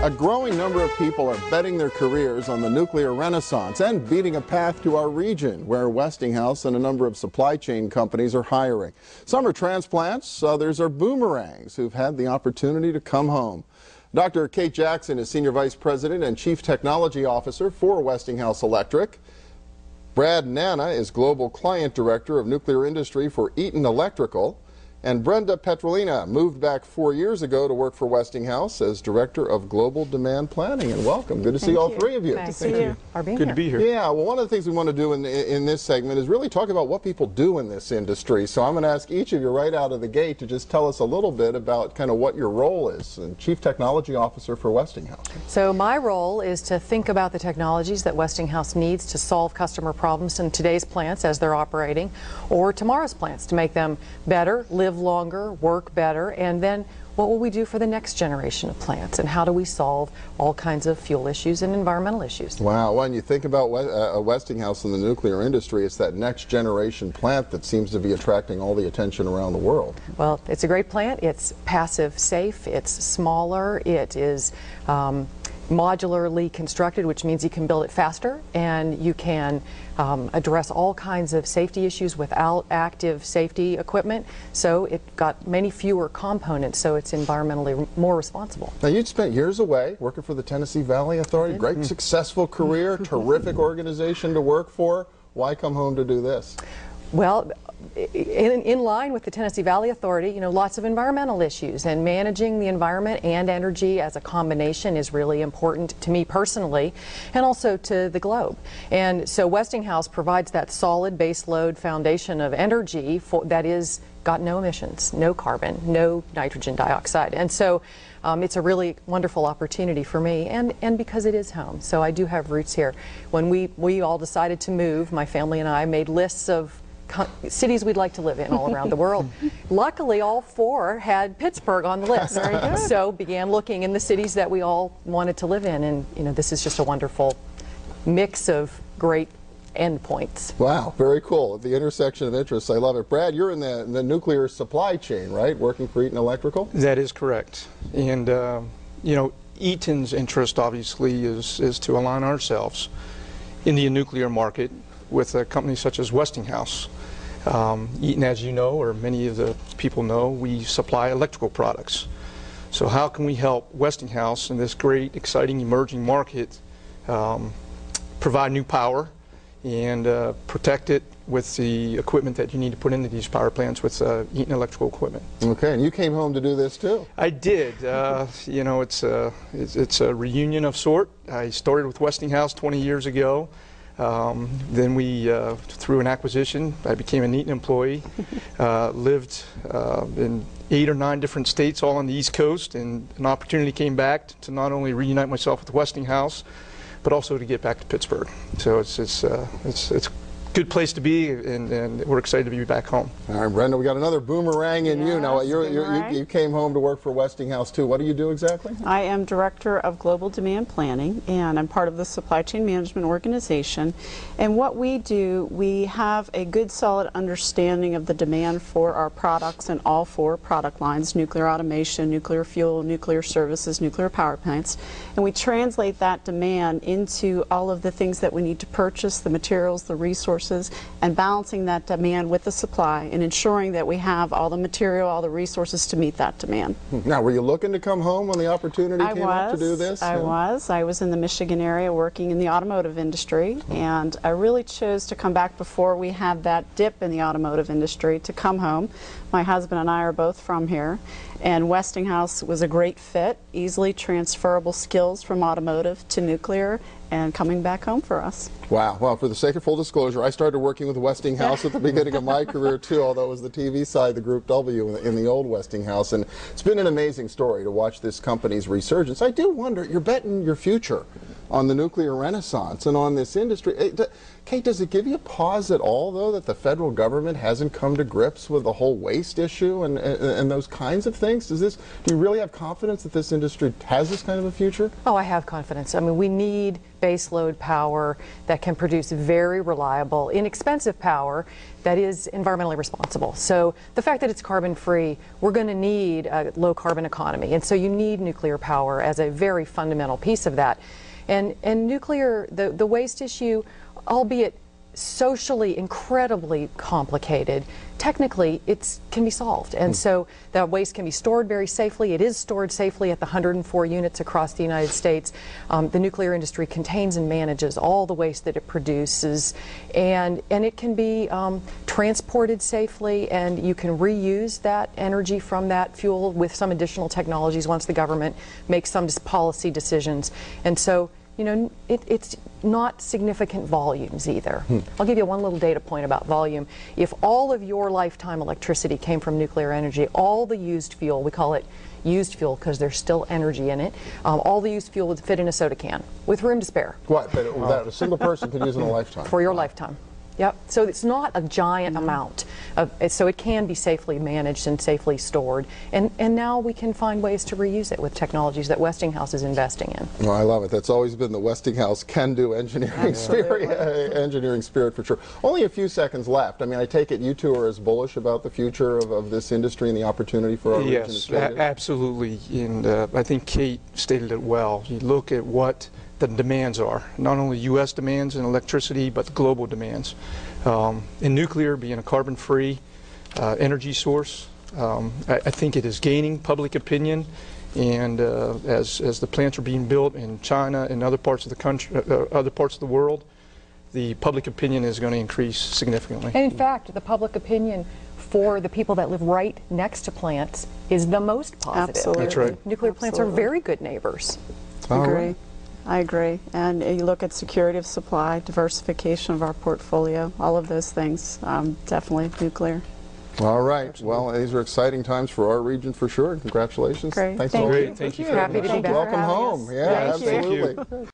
A growing number of people are betting their careers on the nuclear renaissance and beating a path to our region, where Westinghouse and a number of supply chain companies are hiring. Some are transplants, others are boomerangs who've had the opportunity to come home. Dr. Kate Jackson is Senior Vice President and Chief Technology Officer for Westinghouse Electric. Brad Nanna is Global Client Director of Nuclear Industry for Eaton Electrical. And Brenda Petrilena moved back 4 years ago to work for Westinghouse as Director of Global Demand Planning. And welcome. Good to see all three of you. Nice to see you. Good to be here. Yeah, well, one of the things we want to do in this segment is really talk about what people do in this industry. So I'm going to ask each of you right out of the gate to just tell us a little bit about kind of what your role is, and Chief Technology Officer for Westinghouse. So my role is to think about the technologies that Westinghouse needs to solve customer problems in today's plants as they're operating, or tomorrow's plants to make them better, live longer, work better, and then what will we do for the next generation of plants, and how do we solve all kinds of fuel issues and environmental issues. Wow, when you think about Westinghouse in the nuclear industry, it's that next generation plant that seems to be attracting all the attention around the world. Well, it's a great plant. It's passive safe, it's smaller, it is modularly constructed, which means you can build it faster and you can address all kinds of safety issues without active safety equipment. So it got many fewer components, so it's environmentally more responsible. Now, you'd spent years away working for the Tennessee Valley Authority. Great successful career, terrific organization to work for. Why come home to do this? Well, in line with the Tennessee Valley Authority, you know, lots of environmental issues, and managing the environment and energy as a combination is really important to me personally, and also to the globe. And so Westinghouse provides that solid base load foundation of energy that is got no emissions, no carbon, no nitrogen dioxide. And so it's a really wonderful opportunity for me, and because it is home. So I do have roots here. When we all decided to move, my family and I made lists of cities we'd like to live in all around the world. Luckily, all four had Pittsburgh on the list. Very good. So began looking in the cities that we all wanted to live in, and you know, this is just a wonderful mix of great endpoints. Wow, very cool. At the intersection of interests, I love it. Brad, you're in the nuclear supply chain, right? Working for Eaton Electrical? That is correct. And you know, Eaton's interest obviously is to align ourselves in the nuclear market with a company such as Westinghouse. Eaton, as you know, or many of the people know, we supply electrical products. So how can we help Westinghouse in this great, exciting, emerging market provide new power and protect it with the equipment that you need to put into these power plants with Eaton Electrical equipment. Okay, and you came home to do this too. I did. You know, it's a reunion of sort. I started with Westinghouse 20 years ago. Then we, through an acquisition, I became an Eaton employee, lived in 8 or 9 different states all on the East Coast, and an opportunity came back to not only reunite myself with Westinghouse, but also to get back to Pittsburgh. So it's a good place to be, and we're excited to be back home. All right, Brenda, we got another boomerang in you. Now, you came home to work for Westinghouse too. What do you do exactly? I am Director of Global Demand Planning, and I'm part of the Supply Chain Management Organization. And what we do, we have a good solid understanding of the demand for our products in all 4 product lines: nuclear automation, nuclear fuel, nuclear services, nuclear power plants. And we translate that demand into all of the things that we need to purchase, the materials, the resources, and balancing that demand with the supply and ensuring that we have all the material, all the resources to meet that demand. Now, were you looking to come home when the opportunity came up to do this? I was in the Michigan area working in the automotive industry, and I really chose to come back before we had that dip in the automotive industry to come home. My husband and I are both from here, and Westinghouse was a great fit, easily transferable skills from automotive to nuclear, and coming back home for us. Wow. Well, for the sake of full disclosure, I started working with Westinghouse at the beginning of my career too, although it was the TV side, the Group W in the old Westinghouse, and it's been an amazing story to watch this company's resurgence. I do wonder, you're betting your future on the nuclear renaissance and on this industry. Kate, does it give you pause at all, though, that the federal government hasn't come to grips with the whole waste issue and those kinds of things? Do you really have confidence that this industry has this kind of a future? Oh, I have confidence. I mean, we need baseload power that can produce very reliable, inexpensive power that is environmentally responsible. So the fact that it's carbon-free, we're going to need a low-carbon economy, and so you need nuclear power as a very fundamental piece of that. And nuclear, the waste issue, albeit socially incredibly complicated, technically it can be solved, and so that waste can be stored very safely. It is stored safely at the 104 units across the United States. The nuclear industry contains and manages all the waste that it produces, and it can be transported safely, and you can reuse that energy from that fuel with some additional technologies once the government makes some policy decisions. And so, you know, it's not significant volumes either. I'll give you one little data point about volume. If all of your lifetime electricity came from nuclear energy, all the used fuel, we call it used fuel because there's still energy in it, all the used fuel would fit in a soda can with room to spare. What, that a single person could use in a lifetime? For your lifetime. Yep. So it's not a giant amount, so it can be safely managed and safely stored. And now we can find ways to reuse it with technologies that Westinghouse is investing in. Well, I love it. That's always been the Westinghouse can-do engineering spirit for sure. Only a few seconds left. I mean, I take it you two are as bullish about the future of this industry and the opportunity for our region. Yes, absolutely. And I think Kate stated it well. You look at what the demands are, not only U.S. demands in electricity, but global demands. In nuclear, being a carbon-free energy source, I think it is gaining public opinion, and as the plants are being built in China and other parts of the country, other parts of the world, the public opinion is going to increase significantly. And in fact, the public opinion for the people that live right next to plants is the most positive. Absolutely. That's right. Nuclear plants are very good neighbors. I agree. I agree. And you look at security of supply, diversification of our portfolio, all of those things, definitely nuclear. All right. Well, these are exciting times for our region for sure. Congratulations. Great. Thanks Thank all. you. Thank you. Happy to be back. Welcome home. Yeah, Thank you. absolutely.